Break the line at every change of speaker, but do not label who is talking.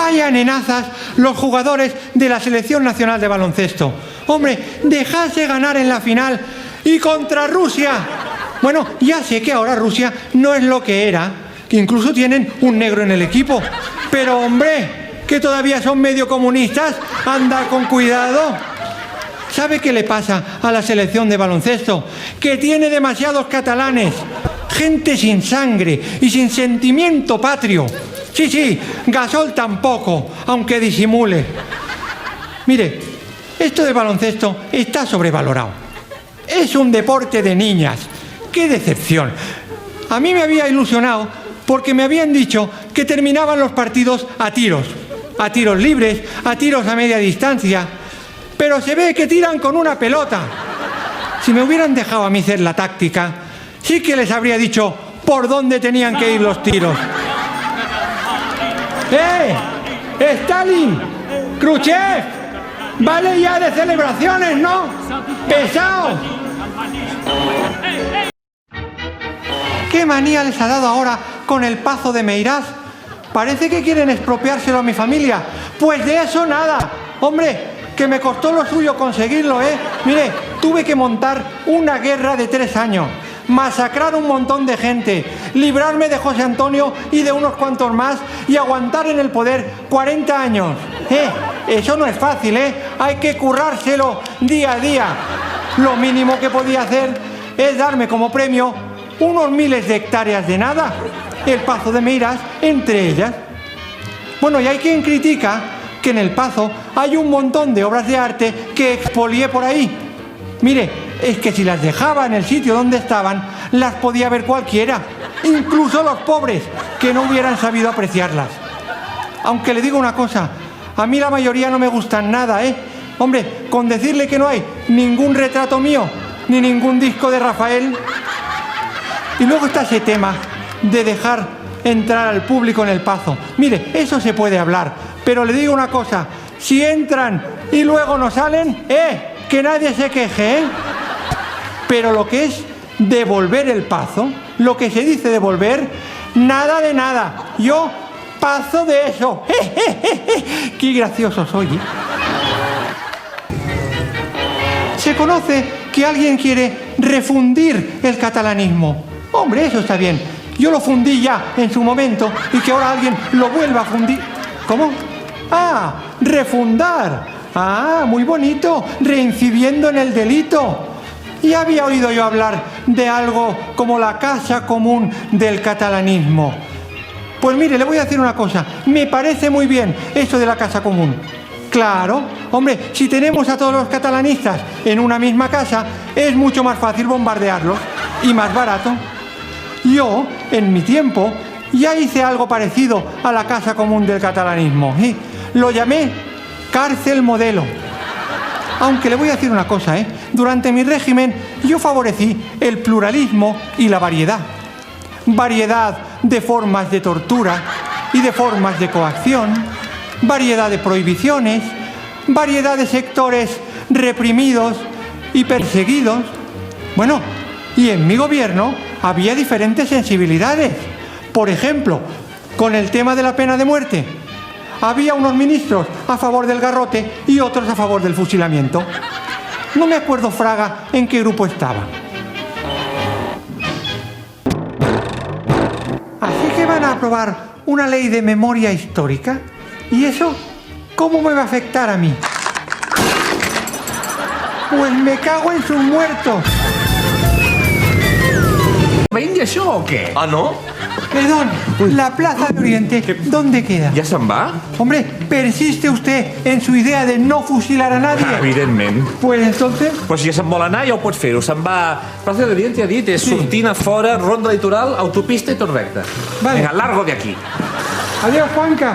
Vaya nenazas los jugadores de la Selección Nacional de Baloncesto. Hombre, dejadse ganar en la final y contra Rusia. Bueno, ya sé que ahora Rusia no es lo que era, que incluso tienen un negro en el equipo. Pero hombre, que todavía son medio comunistas, anda con cuidado. ¿Sabe qué le pasa a la selección de baloncesto? Que tiene demasiados catalanes, gente sin sangre y sin sentimiento patrio. Sí, Gasol tampoco, aunque disimule. Mire, esto de baloncesto está sobrevalorado. Es un deporte de niñas. ¡Qué decepción! A mí me había ilusionado porque me habían dicho que terminaban los partidos a tiros libres, a tiros a media distancia. Pero se ve que tiran con una pelota. Si me hubieran dejado a mí hacer la táctica, sí que les habría dicho por dónde tenían que ir los tiros. ¡Stalin! ¡Khrushchev! ¡Vale ya de celebraciones, ¿no? ¡Pesado! ¿Qué manía les ha dado ahora con el Pazo de Meirás? Parece que quieren expropiárselo a mi familia. Pues de eso nada. Hombre, que me costó lo suyo conseguirlo, ¿eh? Mire, tuve que montar una guerra de 3 años, masacrar un montón de gente, librarme de José Antonio y de unos cuantos más y aguantar en el poder 40 años. Eso no es fácil, ¿eh? Hay que currárselo día a día. Lo mínimo que podía hacer es darme como premio unos miles de hectáreas de nada, el Pazo de Meirás entre ellas. Bueno, y hay quien critica que en el Pazo hay un montón de obras de arte que expolié por ahí. Mire, es que si las dejaba en el sitio donde estaban, las podía ver cualquiera, incluso los pobres, que no hubieran sabido apreciarlas. Aunque le digo una cosa, a mí la mayoría no me gustan nada, ¿eh? Hombre, con decirle que no hay ningún retrato mío, ni ningún disco de Rafael. Y luego está ese tema de dejar entrar al público en el Pazo. Mire, eso se puede hablar, pero le digo una cosa, si entran y luego no salen, que nadie se queje, ¿eh? Pero lo que es devolver el Pazo, lo que se dice devolver, nada de nada. Yo paso de eso. ¡Qué gracioso soy! Se conoce que alguien quiere refundir el catalanismo. Hombre, eso está bien. Yo lo fundí ya en su momento y que ahora alguien lo vuelva a fundir. ¿Cómo? ¡Ah! ¡Refundar! ¡Ah! Muy bonito. Reincidiendo en el delito. Ya había oído yo hablar de algo como la casa común del catalanismo. Pues mire, le voy a decir una cosa. Me parece muy bien eso de la casa común. Claro, hombre, si tenemos a todos los catalanistas en una misma casa, es mucho más fácil bombardearlos y más barato. Yo, en mi tiempo, ya hice algo parecido a la casa común del catalanismo. Lo llamé cárcel modelo. Aunque le voy a decir una cosa, durante mi régimen yo favorecí el pluralismo y la variedad. Variedad de formas de tortura y de formas de coacción, variedad de prohibiciones, variedad de sectores reprimidos y perseguidos. Bueno, y en mi gobierno había diferentes sensibilidades. Por ejemplo, con el tema de la pena de muerte, había unos ministros a favor del garrote y otros a favor del fusilamiento. No me acuerdo, Fraga, en qué grupo estaba. Así que van a aprobar una ley de memoria histórica. ¿Y eso cómo me va a afectar a mí? Pues me cago en sus muertos.
¿Vendi això o què?
Ah, no?
Perdón, la Plaza de Oriente, ¿dónde queda?
Ja se'n va?
Hombre, ¿persiste usted en su idea de no fusilar a nadie?
Evidentment.
Pues entonces...
Pues si ja se'n vol anar, ja ho pots fer-ho. Se'n va... Plaza de Orient, ja ha dit, és sortint a fora, ronda litoral, autopista i tot recte.
Vale.
Vinga, largo de aquí.
Adiós, Juanca.